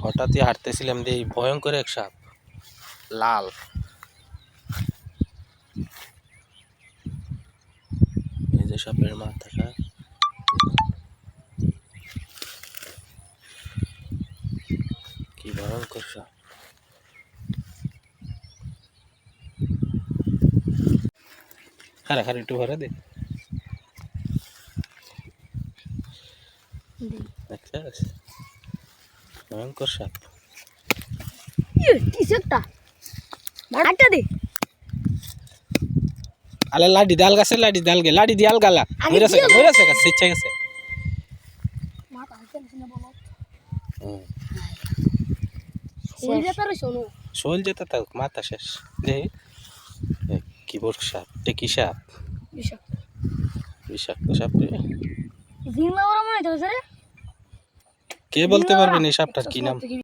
হঠাৎই হাঁটতেছিলাম যে ভয়ঙ্কর এক সাপ লাল। এই যে সাপের মাথাটা কি ভয়ঙ্কর সাপ। খারা খারা একটু ভরে দে। ভয়ঙ্কর সাপ। আলে লাডি দাল গাছে লাডি দাল গে লাডি দিয়াল গালা মইরাছে গাছ ইচ্ছা গেছে। শোল যেতে থাক মাথা শেষ। কি বড় সাপ, কি সাপ, বিষাক্ত সাপ রে। কে বলতে পারবেন এই সাপটার কি নাম?